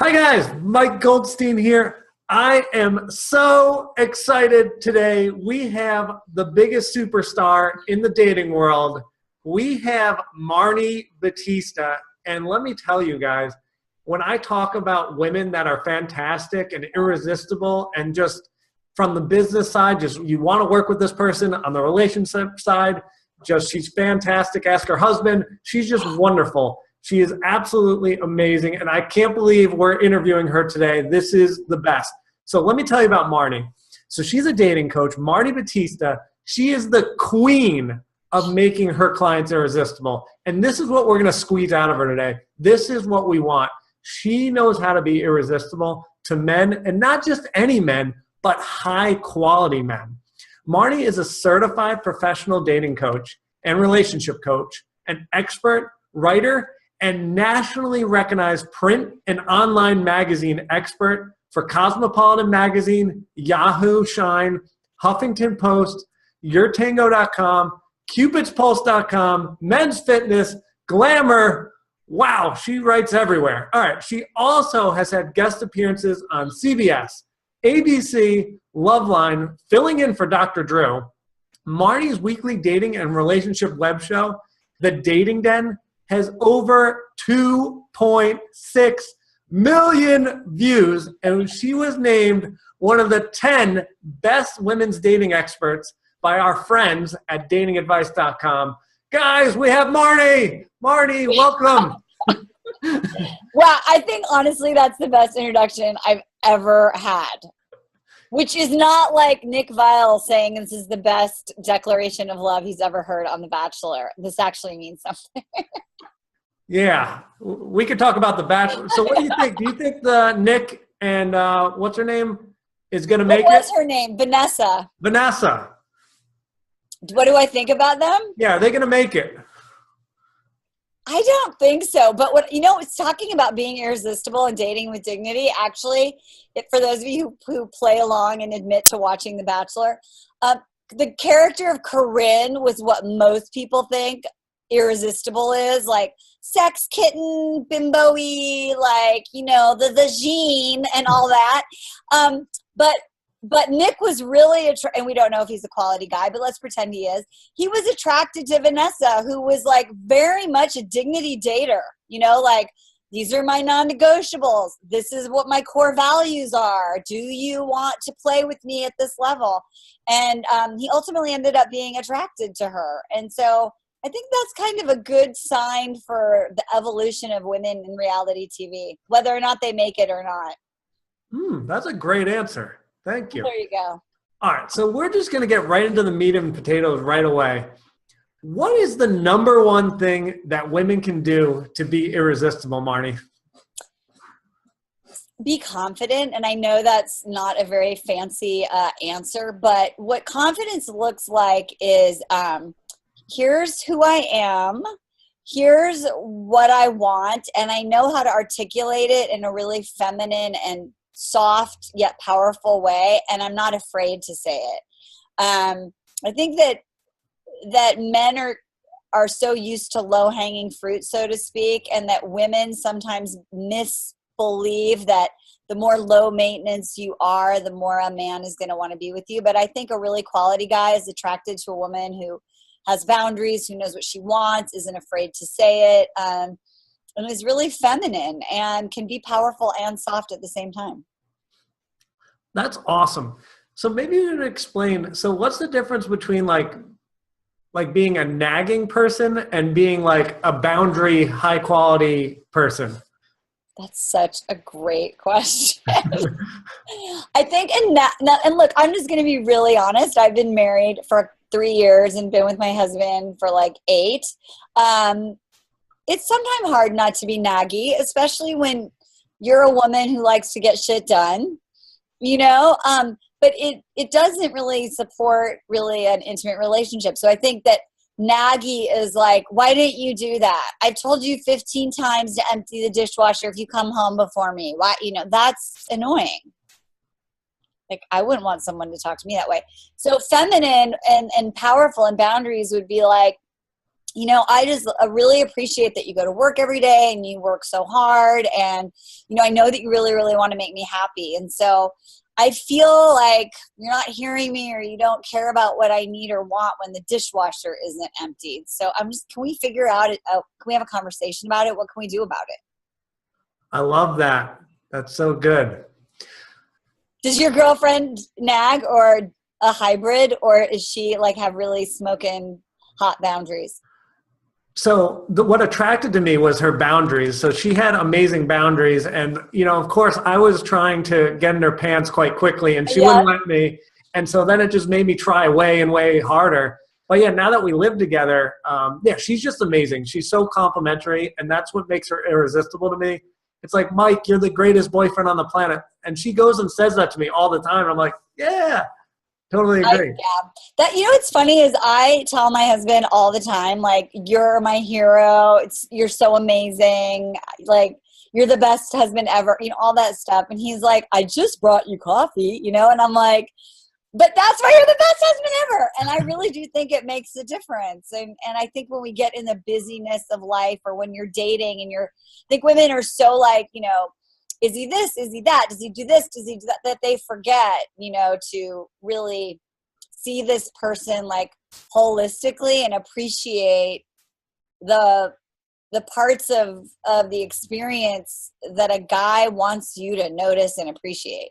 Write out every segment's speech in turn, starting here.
Hi guys, Mike Goldstein here. I am so excited today. We have the biggest superstar in the dating world. We have Marni Batista. And let me tell you guys, when I talk about women that are fantastic and irresistible and just from the business side, just you want to work with this person, on the relationship side, just she's fantastic. Ask her husband. She's just wonderful. She is absolutely amazing, and I can't believe we're interviewing her today. This is the best. So let me tell you about Marni. So she's a dating coach, Marni Batista. She is the queen of making her clients irresistible, and this is what we're going to squeeze out of her today. This is what we want. She knows how to be irresistible to men, and not just any men, but high-quality men. Marni is a certified professional dating coach and relationship coach, an expert writer, and nationally recognized print and online magazine expert for Cosmopolitan Magazine, Yahoo, Shine, Huffington Post, YourTango.com, Cupid'sPulse.com, Men's Fitness, Glamour. Wow, she writes everywhere. All right, she also has had guest appearances on CBS, ABC, Loveline, filling in for Dr. Drew. Marni's weekly dating and relationship web show, The Dating Den, has over 2.6 million views, and she was named one of the 10 best women's dating experts by our friends at datingadvice.com. Guys, we have Marni. Marni, welcome. Wow, I think honestly that's the best introduction I've ever had. Which is not like Nick Viall saying this is the best declaration of love he's ever heard on The Bachelor. This actually means something. Yeah, we could talk about The Bachelor. So what do you think? Do you think the Nick and what's her name is going to make it? What was her name? Vanessa. Vanessa. What do I think about them? Yeah, are they going to make it? I don't think so. But it's talking about being irresistible and dating with dignity. Actually, for those of you who play along and admit to watching The Bachelor, the character of Corinne was what most people think irresistible is, like sex kitten, bimbo-y, like, the vagine and all that. But Nick was really, and we don't know if he's a quality guy, but let's pretend he is. He was attracted to Vanessa, who was like very much a dignity dater, like, these are my non-negotiables. This is what my core values are. Do you want to play with me at this level? And he ultimately ended up being attracted to her. And so I think that's kind of a good sign for the evolution of women in reality TV, whether or not they make it or not. That's a great answer. Thank you. There you go. All right, so we're just going to get right into the meat and potatoes right away. What is the number one thing that women can do to be irresistible, Marni? Be confident, and I know that's not a very fancy answer, but what confidence looks like is here's who I am, here's what I want, and I know how to articulate it in a really feminine and soft yet powerful way, and I'm not afraid to say it. I think that men are so used to low-hanging fruit, so to speak, and that women sometimes misbelieve that the more low maintenance you are, the more a man is going to want to be with you. But I think a really quality guy is attracted to a woman who has boundaries, who knows what she wants, isn't afraid to say it, and is really feminine and can be powerful and soft at the same time. That's awesome. So maybe you can explain, so what's the difference between like being a nagging person and being like a boundary, high quality person? That's such a great question. I think, and look, I'm just going to be really honest. I've been married for 3 years and been with my husband for like 8. It's sometimes hard not to be naggy, especially when you're a woman who likes to get shit done, but it doesn't really support really an intimate relationship. So I think that naggy is like, why didn't you do that? I've told you 15 times to empty the dishwasher if you come home before me. Why? That's annoying. Like, I wouldn't want someone to talk to me that way. So feminine and powerful and boundaries would be like, you know, I just really appreciate that you go to work every day and you work so hard. And, you know, I know that you really, really want to make me happy. And so I feel like you're not hearing me or you don't care about what I need or want when the dishwasher isn't emptied. So can we figure out, can we have a conversation about it? What can we do about it? I love that. That's so good. Does your girlfriend nag or a hybrid, or is she like have really smoking hot boundaries? So what attracted to me was her boundaries. So she had amazing boundaries. And, you know, of course, I was trying to get in her pants quite quickly and she wouldn't let me. And so then it just made me try way and way harder. But yeah, now that we live together, yeah, she's just amazing. She's so complimentary. And that's what makes her irresistible to me. It's like, Mike, you're the greatest boyfriend on the planet. And she goes and says that to me all the time. I'm like, yeah. Totally agree. Yeah. That, you know, what's funny is I tell my husband all the time, like, you're my hero. You're so amazing. Like, you're the best husband ever, you know, all that stuff. And he's like, I just brought you coffee, you know? And I'm like, but that's why you're the best husband ever. And I really do think it makes a difference. And I think when we get in the busyness of life, or when you're dating and I think women are so like, you know, is he this? Is he that? Does he do this? Does he do that? That they forget, you know, to really see this person like holistically and appreciate the parts of the experience that a guy wants you to notice and appreciate.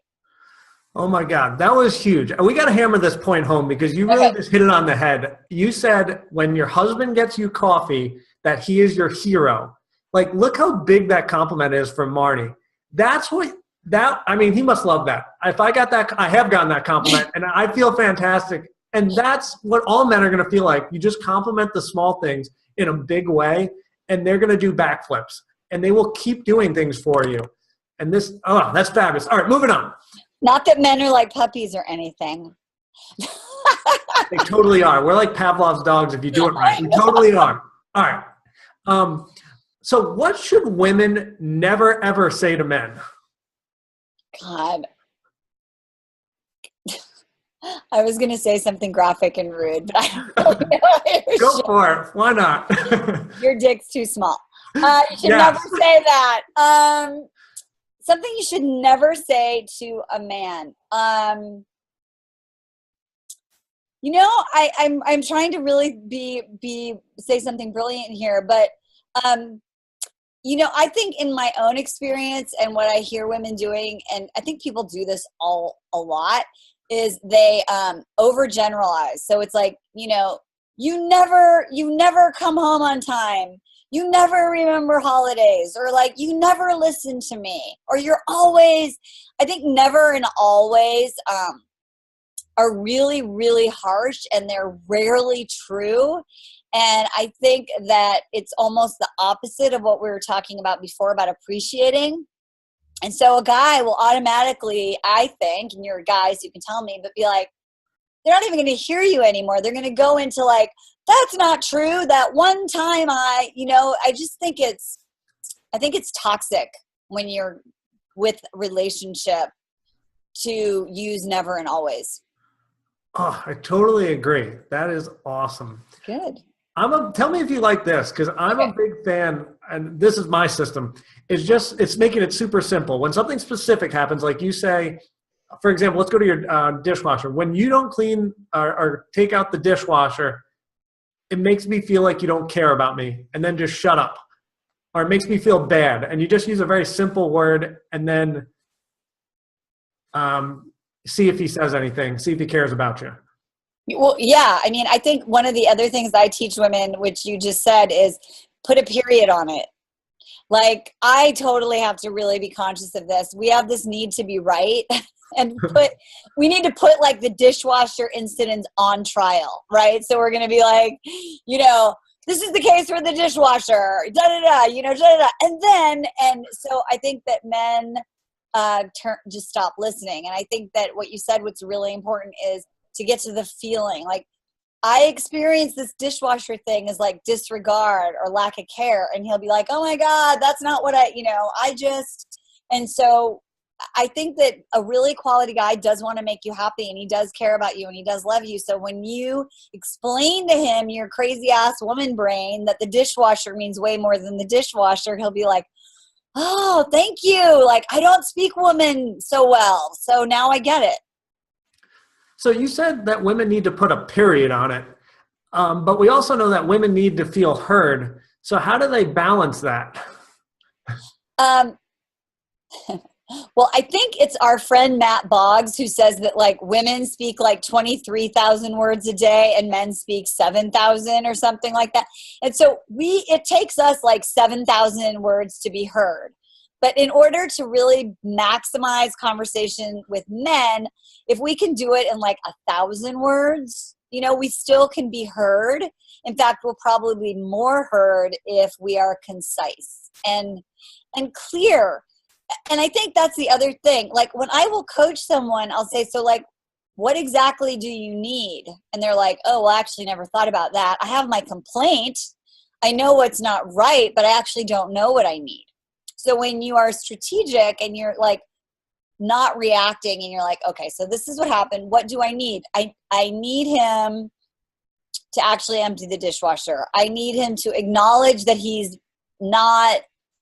Oh my God, that was huge. We got to hammer this point home because you really just hit it on the head. You said when your husband gets you coffee that he is your hero. Like, look how big that compliment is from Marni. I mean, he must love that. If I got that, I have gotten that compliment and I feel fantastic. And that's what all men are going to feel like. You just compliment the small things in a big way and they're going to do backflips and they will keep doing things for you. And that's fabulous. All right, moving on. Not that men are like puppies or anything. They totally are. We're like Pavlov's dogs if you do it right. We totally are. All right. So what should women never, ever say to men? God. I was going to say something graphic and rude, but I don't really know. Go for it. Why not? Your dick's too small. You should never say that. Something you should never say to a man. You know, I'm trying to really say something brilliant here, but you know, I think in my own experience and what I hear women doing, and I think people do this a lot, is they overgeneralize. So it's like, you know, you never come home on time. You never remember holidays, or like, you never listen to me, or you're always, I think never and always are really, really harsh, and they're rarely true. And I think that it's almost the opposite of what we were talking about before about appreciating. And so a guy will automatically, I think, and you're a guy, so you can tell me, but be like, they're not even going to hear you anymore. They're going to go into like, that's not true. That one time I just think I think it's toxic when you're with relationship to use never and always. Oh, I totally agree. That is awesome. Good. Tell me if you like this, because I'm a big fan, and this is my system. It's making it super simple. When something specific happens, like you say, for example, let's go to your dishwasher. When you don't clean or take out the dishwasher, it makes me feel like you don't care about me, and then just shut up. Or it makes me feel bad. And you just use a very simple word, and then see if he says anything, see if he cares about you. Well, yeah. I mean, I think one of the other things I teach women, which you just said, is put a period on it. Like, I totally have to really be conscious of this. We have this need to be right. And we need to put like the dishwasher incidents on trial, right? So we're going to be like, you know, this is the case for the dishwasher, da da da, you know, da da da. And so I think that men just stop listening. And I think that what you said, what's really important is to get to the feeling. Like, I experience this dishwasher thing as like disregard or lack of care. And he'll be like, oh my God, that's not what and so I think that a really quality guy does want to make you happy, and he does care about you, and he does love you. So when you explain to him, your crazy ass woman brain, that the dishwasher means way more than the dishwasher, he'll be like, oh, thank you. Like, I don't speak woman so well, so now I get it. So you said that women need to put a period on it, but we also know that women need to feel heard. So how do they balance that? Well, I think it's our friend Matt Boggs who says that like women speak like 23,000 words a day and men speak 7,000 or something like that. And so it takes us like 7,000 words to be heard. But in order to really maximize conversation with men, if we can do it in like 1,000 words, we still can be heard. In fact, we'll probably be more heard if we are concise and clear. And I think that's the other thing. Like when I will coach someone, I'll say, so like, what exactly do you need? And they're like, oh, well, I actually never thought about that. I have my complaint. I know what's not right, but I actually don't know what I need. So when you are strategic and you're like not reacting and you're like, okay, so this is what happened. What do I need? I need him to actually empty the dishwasher. I need him to acknowledge that he's not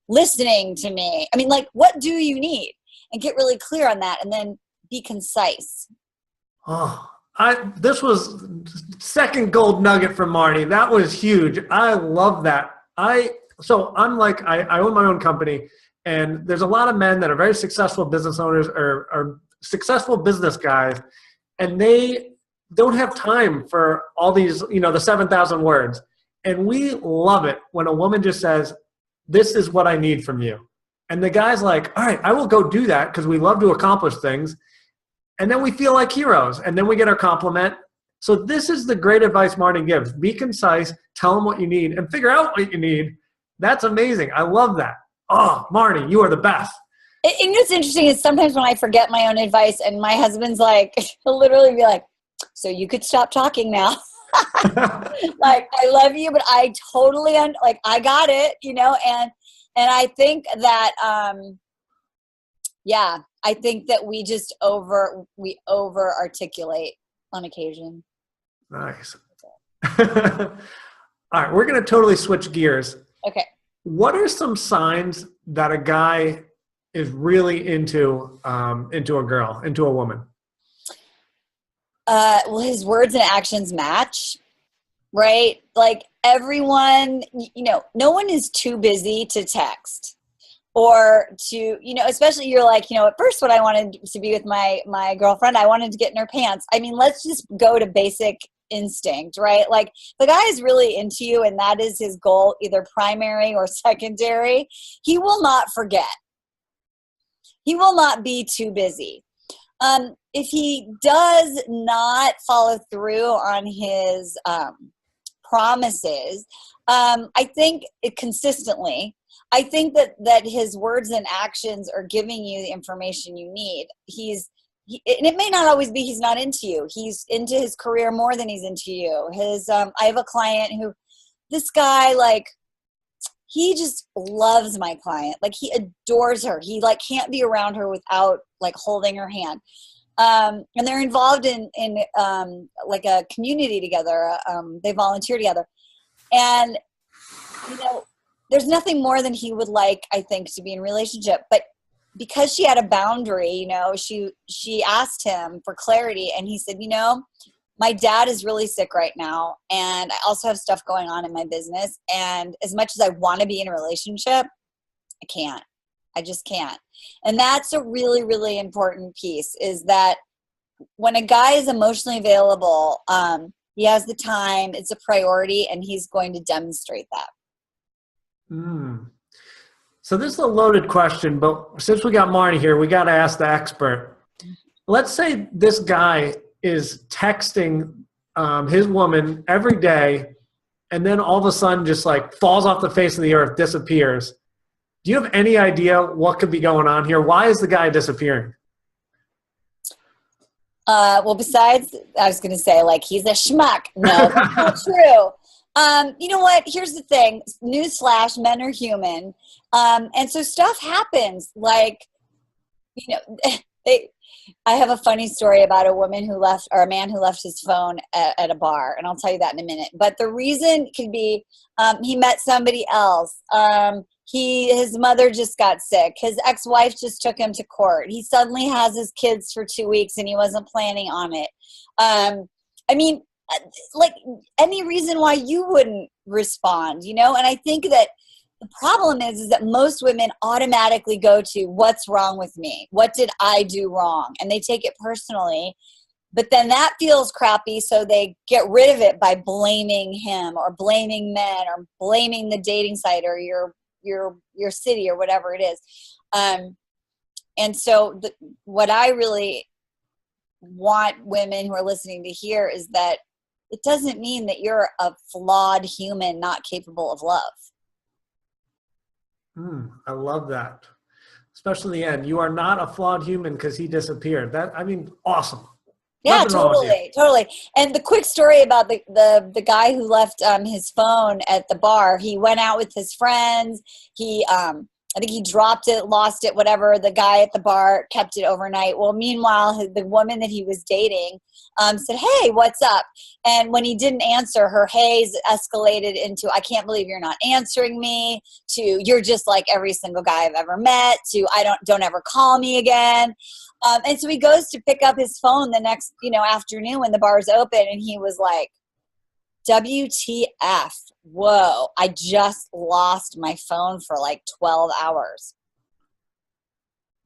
listening to me. I mean, like, what do you need? And get really clear on that, and then be concise. Oh, this was second gold nugget from Marni. That was huge. I love that. So I'm like, I own my own company, and there's a lot of men that are very successful business owners or successful business guys, and they don't have time for all these, the 7,000 words. And we love it when a woman just says, this is what I need from you. And the guy's like, all right, I will go do that because we love to accomplish things. And then we feel like heroes. And then we get our compliment. So this is the great advice Marni gives. Be concise, tell them what you need, and figure out what you need. That's amazing. I love that. Oh, Marni, you are the best. And what's interesting is sometimes when I forget my own advice and my husband's like, he'll literally be like, so you could stop talking now. Like, I love you, but I totally, I got it, and I think that, I think that we just over articulate on occasion. Nice. All right. We're going to totally switch gears. Okay. What are some signs that a guy is really into a girl, into a woman? Well, his words and actions match, right? Like everyone, no one is too busy to text or to, especially you're like, at first when I wanted to be with my girlfriend, I wanted to get in her pants. I mean, let's just go to basic instinct, right? Like the guy is really into you and that is his goal, either primary or secondary. He will not forget. He will not be too busy. If he does not follow through on his promises, I think consistently, I think that his words and actions are giving you the information you need. And it may not always be he's not into you. He's into his career more than he's into you. I have a client who, this guy, like, he just loves my client. Like, he adores her. He like can't be around her without like holding her hand. And they're involved in like a community together. They volunteer together. And, there's nothing more than he would like, I think, to be in a relationship. But because she had a boundary, she asked him for clarity. And he said, my dad is really sick right now. And I also have stuff going on in my business. And as much as I want to be in a relationship, I can't. I just can't. And that's a really, really important piece, is that when a guy is emotionally available, he has the time, it's a priority, and he's going to demonstrate that. So this is a loaded question, but since we got Marni here, we got to ask the expert. Let's say this guy is texting his woman every day, and then all of a sudden just like falls off the face of the earth, disappears. Do you have any idea what could be going on here? Why is the guy disappearing? Well, besides, I was going to say, like, he's a schmuck. No, that's not true. You know what? Here's the thing. Newsflash, men are human. And so stuff happens. Like, you know, I have a funny story about a woman who left, or a man who left his phone at a bar, and I'll tell you that in a minute. But the reason could be he met somebody else. His mother just got sick. His ex-wife just took him to court. He suddenly has his kids for 2 weeks, and he wasn't planning on it. I mean, like any reason why you wouldn't respond, you know? And I think that the problem is that most women automatically go to, what's wrong with me? What did I do wrong? And they take it personally. But then that feels crappy, so they get rid of it by blaming him or blaming men or blaming the dating site or your city or whatever it is. And so what I really want women who are listening to hear is that it doesn't mean that you're a flawed human not capable of love. I love that. Especially the end. You are not a flawed human because he disappeared. Awesome. Yeah, totally. And the quick story about the guy who left his phone at the bar, he went out with his friends. I think he dropped it, lost it, whatever. The guy at the bar kept it overnight. Well, meanwhile, the woman that he was dating said, hey, what's up? And when he didn't answer, her haze escalated into, I can't believe you're not answering me, to you're just like every single guy I've ever met, to don't ever call me again. And so he goes to pick up his phone the next, afternoon when the bar's open, and he was like, WTF, whoa, I just lost my phone for like 12 hours.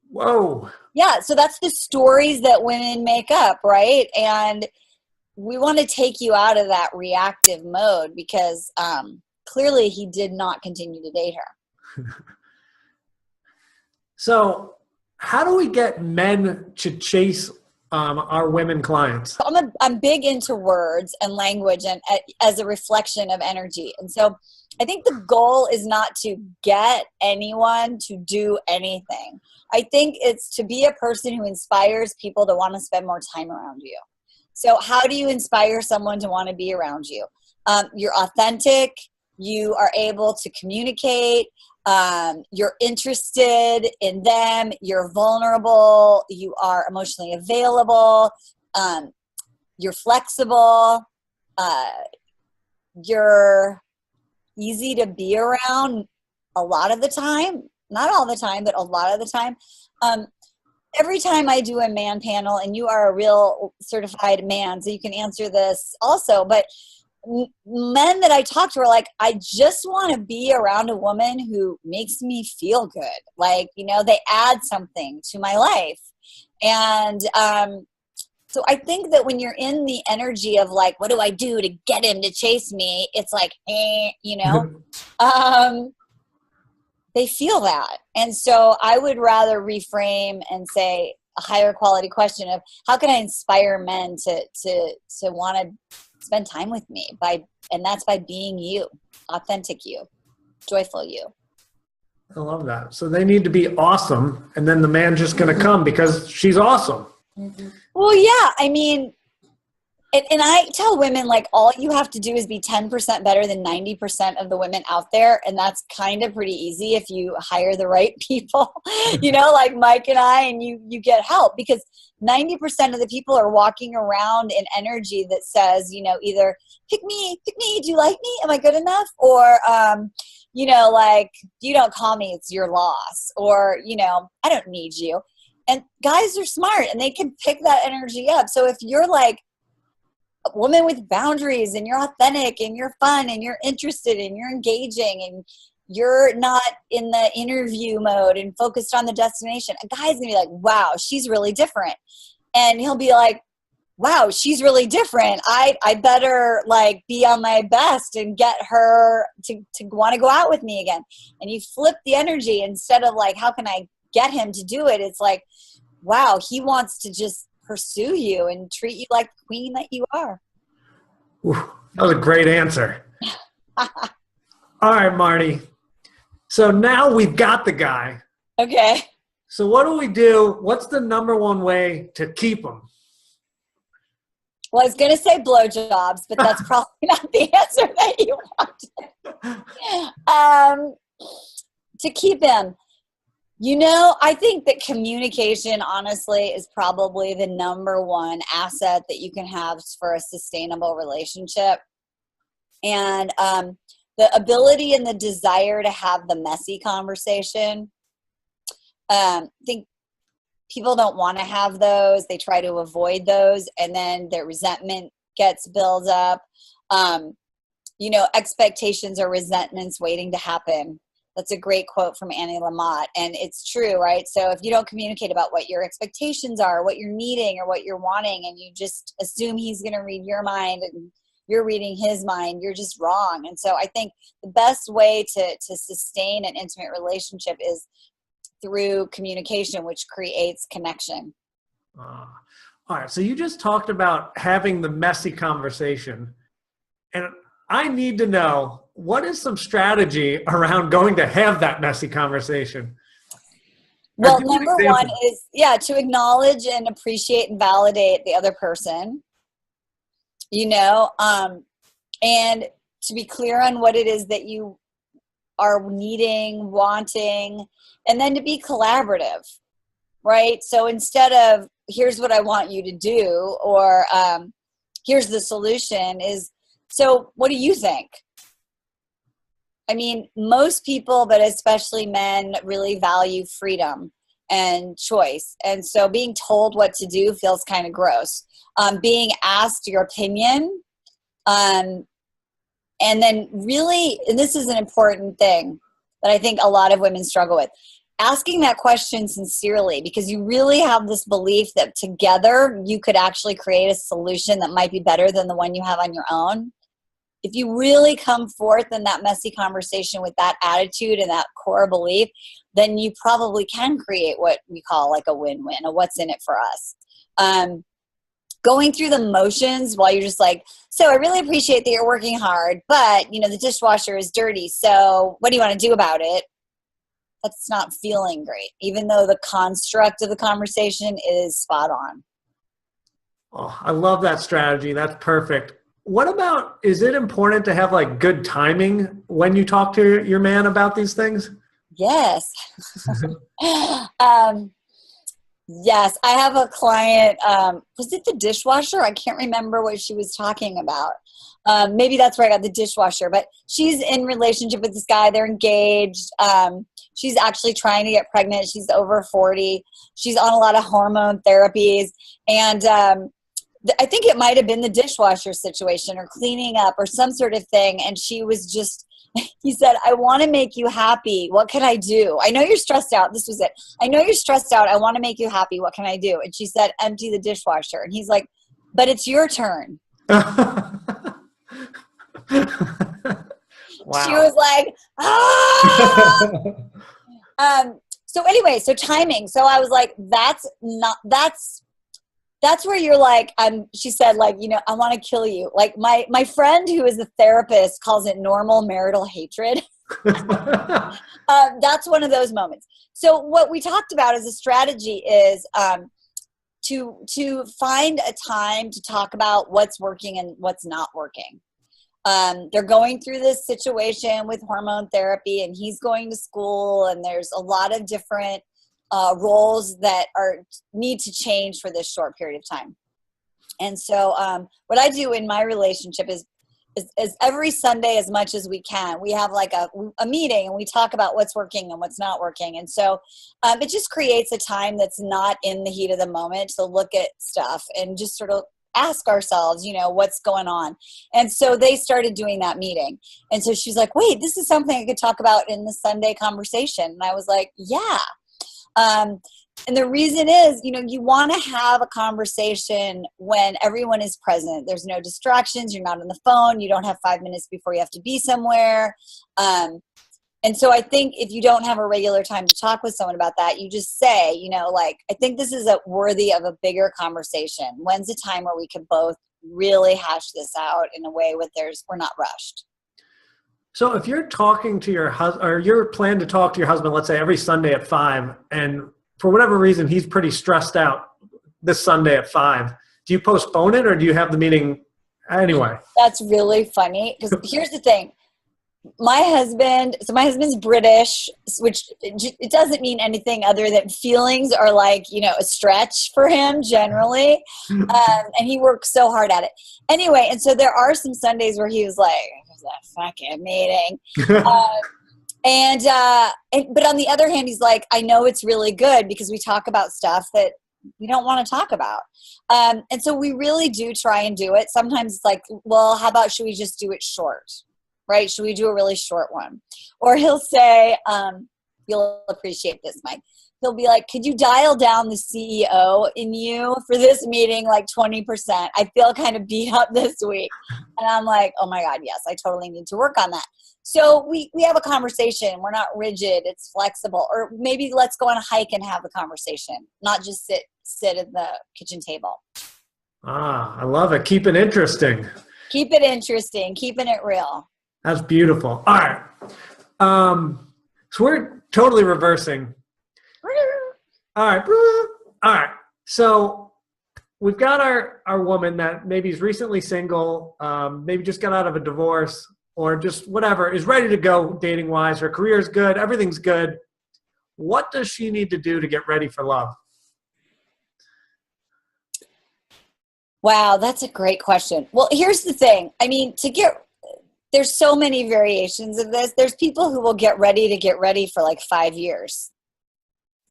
Whoa. Yeah, so that's the stories that women make up, right? And we want to take you out of that reactive mode because clearly he did not continue to date her. So how do we get men to chase our women clients? I'm big into words and language and as a reflection of energy. And so I think the goal is not to get anyone to do anything. I think it's to be a person who inspires people to want to spend more time around you. So how do you inspire someone to want to be around you? You're authentic. You are able to communicate. You're interested in them. You're vulnerable. You are emotionally available. You're flexible. You're easy to be around a lot of the time. Not all the time, but a lot of the time. Every time I do a man panel, and you are a real certified man, so you can answer this also, but men that I talk to are like, I just want to be around a woman who makes me feel good. Like, they add something to my life. And so I think that when you're in the energy of like, what do I do to get him to chase me? It's like, they feel that. And so I would rather reframe and say a higher quality question of how can I inspire men to want to spend time with me and that's by being you, authentic you, joyful you. I love that. So they need to be awesome, and then the man's just going to come because she's awesome. Mm-hmm. Well, yeah. I mean, and I tell women, like, all you have to do is be 10% better than 90% of the women out there. And that's kind of pretty easy if you hire the right people, like Mike and I, and you get help, because 90% of the people are walking around in energy that says, either pick me, do you like me? Am I good enough? Or, like, you don't call me, it's your loss. Or, I don't need you. And guys are smart and they can pick that energy up. So if you're like a woman with boundaries and you're authentic and you're fun and you're interested and you're engaging and you're not in the interview mode and focused on the destination, a guy's gonna be like, wow, she's really different. And he'll be like, wow, she's really different. I better like be on my best and get her to want to go out with me again. And you flip the energy instead of like, how can I get him to do it? It's like, wow, he wants to just pursue you and treat you like the queen that you are. Ooh, that was a great answer. All right, Marni. So now we've got the guy. Okay. So what do we do? What's the number one way to keep him? Well, I was going to say blowjobs, but that's probably not the answer that you wanted. To keep him, I think that communication, honestly, is probably the number one asset that you can have for a sustainable relationship. And the ability and the desire to have the messy conversation. I think people don't want to have those. They try to avoid those, and then their resentment gets built up. Expectations or resentments waiting to happen. That's a great quote from Annie Lamott, and it's true, right? So if you don't communicate about what your expectations are, what you're needing or what you're wanting, and you just assume he's going to read your mind and you're reading his mind, you're just wrong. And so I think the best way to sustain an intimate relationship is through communication, which creates connection. All right. So you just talked about having the messy conversation, and I need to know, what is some strategy around going to have that messy conversation? Well, number one is, to acknowledge and appreciate and validate the other person, and to be clear on what it is that you are needing, wanting, and then to be collaborative, right? So instead of, here's what I want you to do, or here's the solution, is, so what do you think? I mean, most people, but especially men, really value freedom and choice. And so being told what to do feels kind of gross. Being asked your opinion, and then really, and this is an important thing that I think a lot of women struggle with, asking that question sincerely, because you really have this belief that together you could actually create a solution that might be better than the one you have on your own. If you really come forth in that messy conversation with that attitude and that core belief, then you probably can create what we call like a win-win, or what's in it for us. Going through the motions while you're just like, so I really appreciate that you're working hard, but the dishwasher is dirty, so what do you want to do about it? That's not feeling great, even though the construct of the conversation is spot on. Oh, I love that strategy. That's perfect. What about, is it important to have like good timing when you talk to your man about these things? Yes. Yes. I have a client, was it the dishwasher? I can't remember what she was talking about. Maybe that's where I got the dishwasher, but she's in relationship with this guy. They're engaged. She's actually trying to get pregnant. She's over 40. She's on a lot of hormone therapies, and I think it might have been the dishwasher situation or cleaning up or some sort of thing. And she was just, he said, I want to make you happy. What can I do? I know you're stressed out. This was it. I know you're stressed out. I want to make you happy. What can I do? And she said, empty the dishwasher. And he's like, but it's your turn. Wow. She was like, so anyway, so timing. So I was like, that's where you're like, she said, like, I want to kill you. Like my friend who is a therapist calls it normal marital hatred. That's one of those moments. So what we talked about as a strategy is to find a time to talk about what's working and what's not working. They're going through this situation with hormone therapy, and he's going to school, and there's a lot of different roles that need to change for this short period of time. And so what I do in my relationship is every Sunday, as much as we can, we have like a meeting, and we talk about what's working and what's not working. And so it just creates a time that's not in the heat of the moment to look at stuff and just sort of ask ourselves, what's going on. And so they started doing that meeting. And so she's like, wait, this is something I could talk about in the Sunday conversation. And I was like, yeah. And the reason is, you want to have a conversation when everyone is present. There's no distractions. You're not on the phone. You don't have 5 minutes before you have to be somewhere. And so I think if you don't have a regular time to talk with someone about that, you just say, like, I think this is worthy of a bigger conversation. When's the time where we can both really hash this out in a way we're not rushed? So if you're talking to your husband, or you're planning to talk to your husband, let's say every Sunday at 5, and for whatever reason, he's pretty stressed out this Sunday at 5, do you postpone it, or do you have the meeting anyway? That's really funny, because here's the thing. my husband's British, which it doesn't mean anything other than feelings are like, a stretch for him generally. And he works so hard at it. Anyway, and so there are some Sundays where he was like, "What's that fucking meeting?" But on the other hand, he's like, "I know it's really good because we talk about stuff that we don't want to talk about." And so we really do try and do it. Sometimes it's like, well, how about should we just do it short? Right? Should we do a really short one? Or he'll say, you'll appreciate this, Mike. He'll be like, could you dial down the CEO in you for this meeting like 20%? I feel kind of beat up this week. And I'm like, oh my God, yes, I totally need to work on that. So we have a conversation. We're not rigid. It's flexible. Or maybe let's go on a hike and have the conversation, not just sit at the kitchen table. I love it. Keep it interesting. Keep it interesting. Keeping it real. That's beautiful. All right. So we're totally reversing. All right. All right. So we've got our woman that maybe is recently single, maybe just got out of a divorce or just whatever, is ready to go dating wise. Her career is good. Everything's good. What does she need to do to get ready for love? Wow, that's a great question. Well, here's the thing. I mean, there's so many variations of this. There's people who will get ready for like 5 years.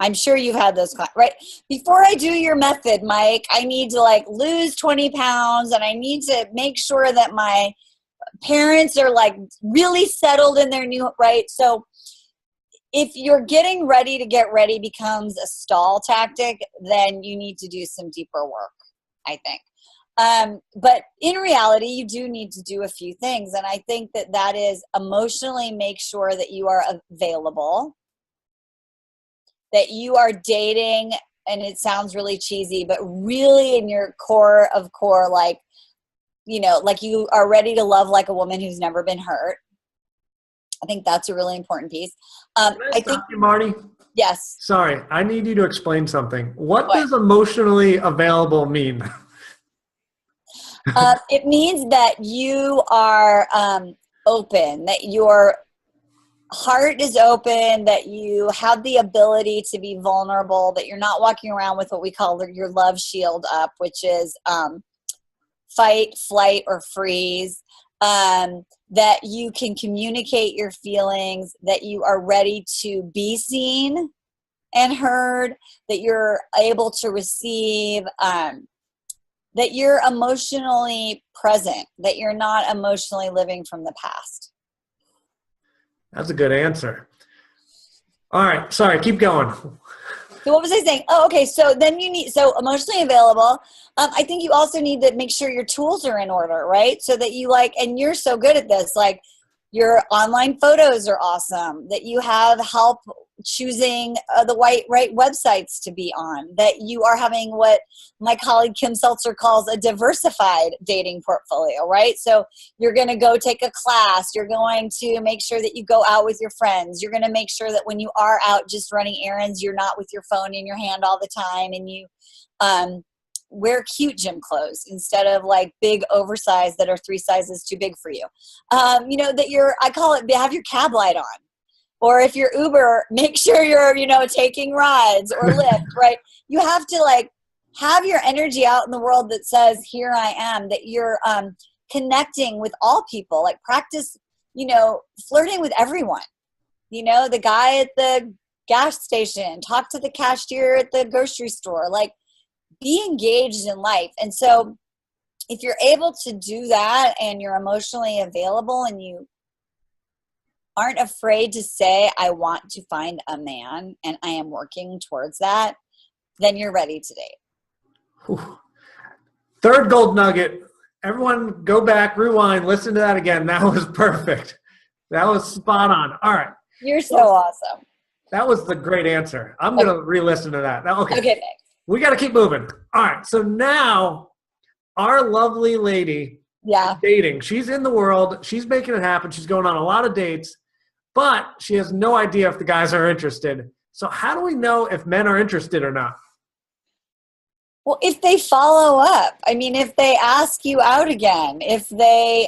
I'm sure you've had those, right? Before I do your method, Mike, I need to like lose 20 pounds and I need to make sure that my parents are like really settled in their new, right? So if you're getting ready to get ready becomes a stall tactic, then you need to do some deeper work, I think. But in reality, you do need to do a few things. And I think that is emotionally make sure that you are available, that you are dating, and it sounds really cheesy, but really in your core of core, like, like you are ready to love like a woman who's never been hurt. I think that's a really important piece. Can I stop you, Marni? Yes. Sorry, I need you to explain something. What does emotionally available mean? It means that you are open, that your heart is open, that you have the ability to be vulnerable, that you're not walking around with what we call your love shield up, which is fight, flight, or freeze, that you can communicate your feelings, that you are ready to be seen and heard, that you're able to receive, that you're emotionally present, that you're not emotionally living from the past. That's a good answer. All right. Sorry. Keep going. So what was I saying? Oh, okay. So then so emotionally available. I think you also need to make sure your tools are in order, right? So that you and you're so good at this, like your online photos are awesome, that you have help choosing the right websites to be on, that you are having what my colleague Kim Seltzer calls a diversified dating portfolio, right? So you're going to go take a class. You're going to make sure that you go out with your friends. You're going to make sure that when you are out just running errands, you're not with your phone in your hand all the time, and you wear cute gym clothes instead of like big oversized that are 3 sizes too big for you. That I call it, have your cab light on. Or if you're Uber, make sure you're, taking rides or Lyft, right? You have to have your energy out in the world that says, here I am, that you're connecting with all people, like practice, flirting with everyone. The guy at the gas station, talk to the cashier at the grocery store, be engaged in life. And so if you're able to do that and you're emotionally available and you aren't afraid to say, I want to find a man and I am working towards that, then you're ready to date. Whew. Third gold nugget. Everyone go back, rewind, listen to that again. That was perfect. That was spot on. All right. You're so awesome. That was the great answer. I'm going to re-listen to that. Okay. Okay. We got to keep moving. All right. So now our lovely lady dating. She's in the world. She's making it happen. She's going on a lot of dates, but she has no idea if the guys are interested. So how do we know if men are interested or not? Well, if they follow up, if they ask you out again, if they,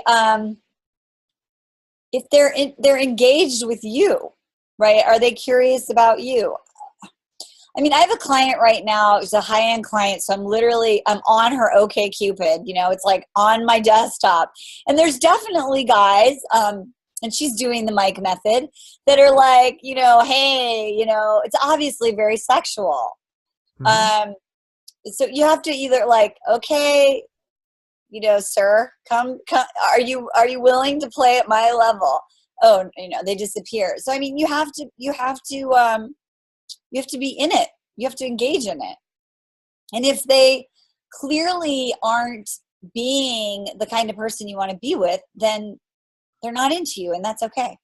if they're engaged with you, right? Are they curious about you? I mean, I have a client right now. It's a high-end client, so I'm on her OkCupid. It's like on my desktop, and there's definitely guys, and she's doing the Mike method, that are like, hey, it's obviously very sexual. Mhm. So you have to either like, okay, sir, come, are you willing to play at my level? Oh, they disappear. So I mean, you have to be in it. You have to engage in it. And if they clearly aren't being the kind of person you want to be with, then they're not into you, and that's okay.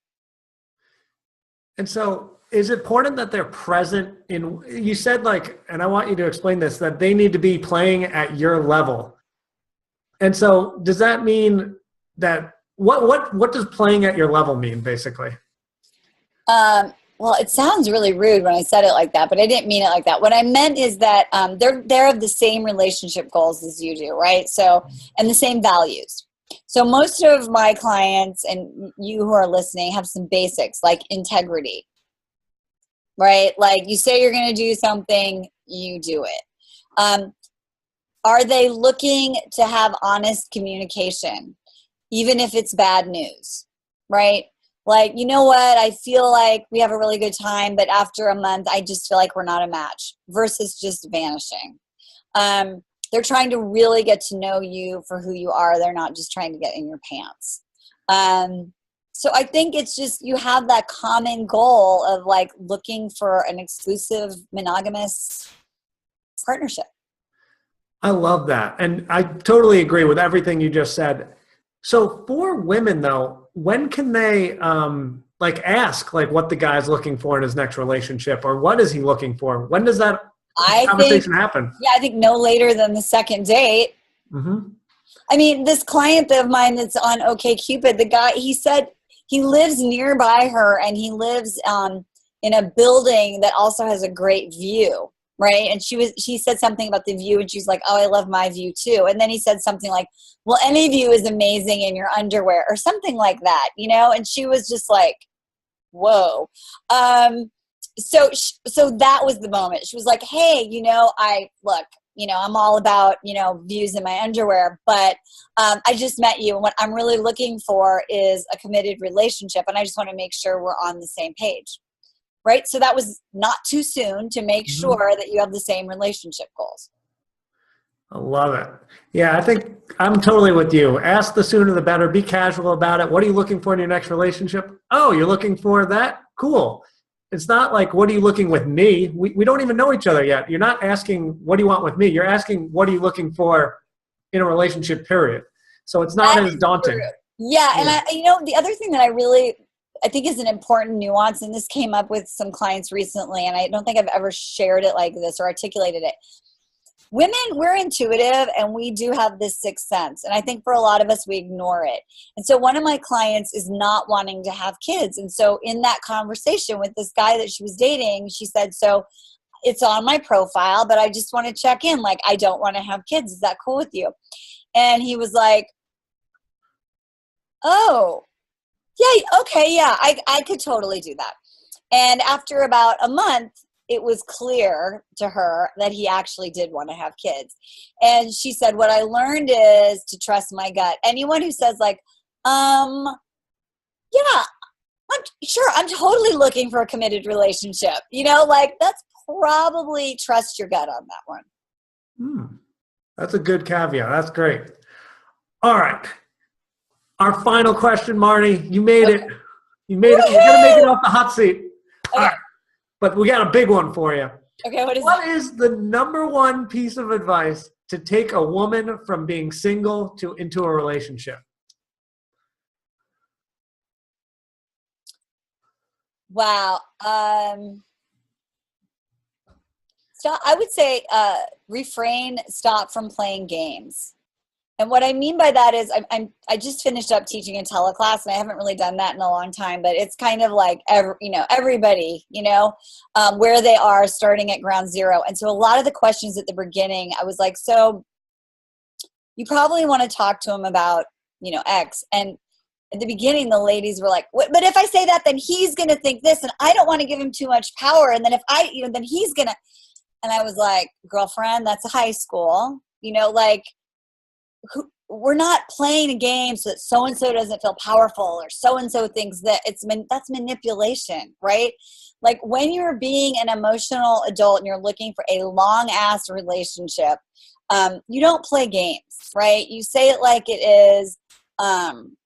And so is it important that they're present you said, like, and I want you to explain this, that they need to be playing at your level. And so does that mean that, what does playing at your level mean, basically? Well, it sounds really rude when I said it like that, but I didn't mean it like that. What I meant is that they're of the same relationship goals as you do, right? So, and the same values. So most of my clients and you who are listening have some basics like integrity, right? Like you say you're going to do something, you do it. Are they looking to have honest communication, even if it's bad news, right? Like, you know what, I feel like we have a really good time, but after a month, I just feel like we're not a match, versus just vanishing. They're trying to really get to know you for who you are. They're not just trying to get in your pants. So I think it's just, you have that common goal of like looking for an exclusive monogamous partnership. I love that. And I totally agree with everything you just said. So for women though, when can they like ask like what the guy's looking for in his next relationship, or what is he looking for? When does that conversation happen? Yeah, I think no later than the second date. Mm-hmm. I mean, this client of mine that's on OkCupid, the guy, he said he lives nearby her, and he lives in a building that also has a great view, right? And she said something about the view, and she's like, oh, I love my view too. And then he said something like, well, any view is amazing in your underwear, or something like that, and she was just like, whoa. So that was the moment. She was like, hey, I'm all about, views in my underwear, but I just met you, and what I'm really looking for is a committed relationship, and I just want to make sure we're on the same page, right? So that was not too soon to make Mm-hmm. sure that you have the same relationship goals. I love it. Yeah, I think I'm totally with you. Ask the sooner the better. Be casual about it. What are you looking for in your next relationship? Oh, you're looking for that? Cool. It's not like, what are you looking with me? We don't even know each other yet. You're not asking, what do you want with me? You're asking, what are you looking for in a relationship, period. So it's not as daunting. True. Yeah. And the other thing that I think is an important nuance, and this came up with some clients recently, and I don't think I've ever shared it like this or articulated it. Women, we're intuitive, and we do have this sixth sense. And I think for a lot of us, we ignore it. And so one of my clients is not wanting to have kids. And so in that conversation with this guy that she was dating, she said, so it's on my profile, but I just want to check in. Like, I don't want to have kids. Is that cool with you? And he was like, oh, yeah, okay, yeah, I could totally do that. And after about a month, it was clear to her that he actually did want to have kids. And she said, what I learned is to trust my gut. Anyone who says like, yeah, I'm totally looking for a committed relationship, like that's probably trust your gut on that one. That's a good caveat. That's great. All right. Our final question, Marni. You made it. You made it. You're going to make it off the hot seat. Okay. All right. But we got a big one for you. Okay, what is the number one piece of advice to take a woman from being single into a relationship? Wow. Stop. I would say stop from playing games. And what I mean by that is I just finished up teaching a teleclass, and I haven't really done that in a long time, but it's kind of like, everybody, where they are starting at ground zero. And so a lot of the questions at the beginning, I was like, so you probably want to talk to them about, X. And at the beginning, the ladies were like, but if I say that, then he's going to think this, and I don't want to give him too much power. And then if I, then he's going to, and I was like, girlfriend, that's high school, like we're not playing a game so that so-and-so doesn't feel powerful or so-and-so thinks that that's manipulation, right? Like when you're being an emotional adult and you're looking for a long ass relationship, you don't play games, right? You say it like it is.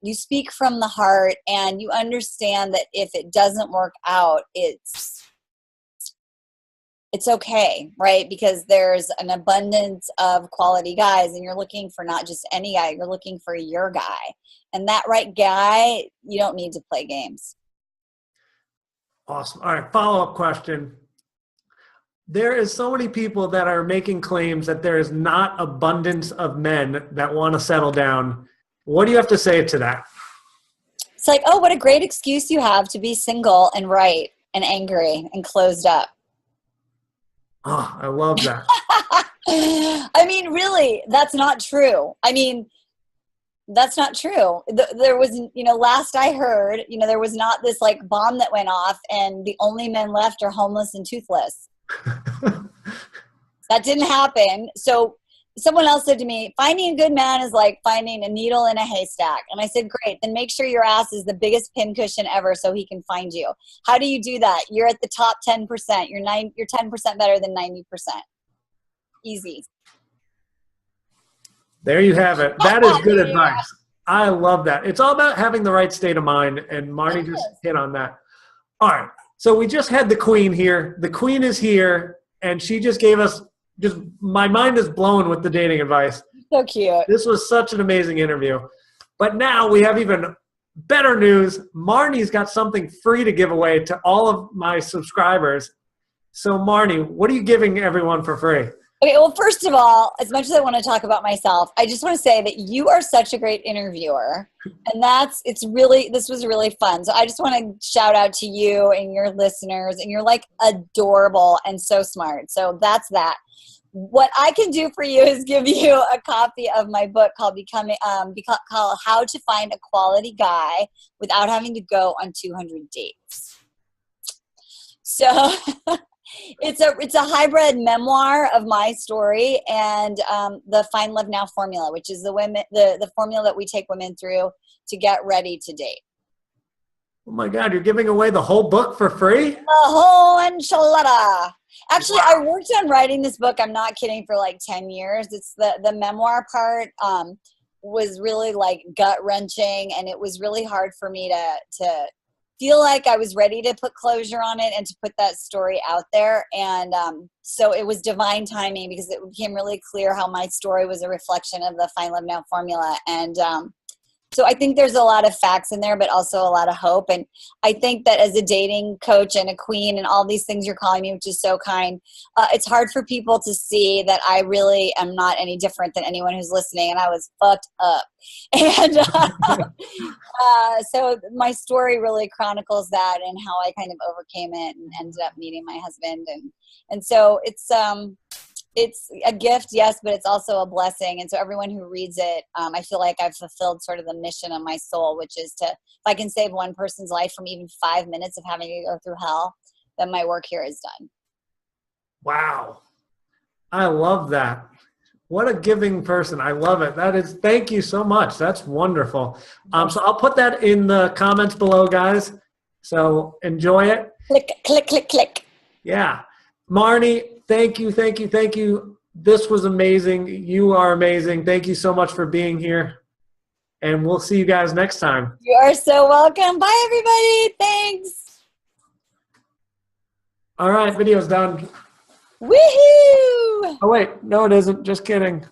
You speak from the heart, and you understand that if it doesn't work out, it's okay, right? Because there's an abundance of quality guys, and you're looking for not just any guy, you're looking for your guy. And that right guy, you don't need to play games. Awesome. All right, follow-up question. There is so many people that are making claims that there is not abundance of men that want to settle down. What do you have to say to that? It's like, oh, what a great excuse you have to be single and right and angry and closed up. Oh, I love that. I mean, really, that's not true. I mean, that's not true. There was, last I heard, there was not this like bomb that went off and the only men left are homeless and toothless. That didn't happen. So someone else said to me, finding a good man is like finding a needle in a haystack. And I said, great, then make sure your ass is the biggest pincushion ever so he can find you. How do you do that? You're at the top 10%. You're 10% better than 90%. Easy. There you have it. That is good advice. I love that. It's all about having the right state of mind, and Marni just hit on that. All right. So we just had the queen here. The queen is here, and she just gave us my mind is blown with the dating advice. So cute. This was such an amazing interview. But now we have even better news. Marni's got something free to give away to all of my subscribers. So Marni, what are you giving everyone for free? Okay, well, first of all, as much as I want to talk about myself, I just want to say that you are such a great interviewer. And this was really fun. So I just want to shout out to you and your listeners, and you're like adorable and so smart. So that's that. What I can do for you is give you a copy of my book called called How to Find a Quality Guy Without Having to Go on 200 Dates. So it's a hybrid memoir of my story and the Find Love Now formula, which is the formula that we take women through to get ready to date. Oh my God, you're giving away the whole book for free? The whole enchilada. Actually, I worked on writing this book, I'm not kidding, for like 10 years. It's the memoir part was really like gut-wrenching, and it was really hard for me to feel like I was ready to put closure on it and to put that story out there. And so it was divine timing, because it became really clear how my story was a reflection of the Find Love Now formula. And so I think there's a lot of facts in there, but also a lot of hope. And I think that as a dating coach and a queen and all these things you're calling me, which is so kind, it's hard for people to see that I really am not any different than anyone who's listening. And I was fucked up. And so my story really chronicles that and how I kind of overcame it and ended up meeting my husband. And so it's a gift, yes, but it's also a blessing. And so everyone who reads it, I feel like I've fulfilled sort of the mission of my soul, which is if I can save one person's life from even 5 minutes of having to go through hell, then my work here is done. Wow. I love that. What a giving person. I love it. Thank you so much. That's wonderful. So I'll put that in the comments below, guys. So enjoy it. Click, click, click, click. Yeah. Marni, thank you. This was amazing. You are amazing. Thank you so much for being here. And we'll see you guys next time. You are so welcome. Bye, everybody. Thanks. All right, video's done. Woohoo! Oh, wait. No, it isn't. Just kidding.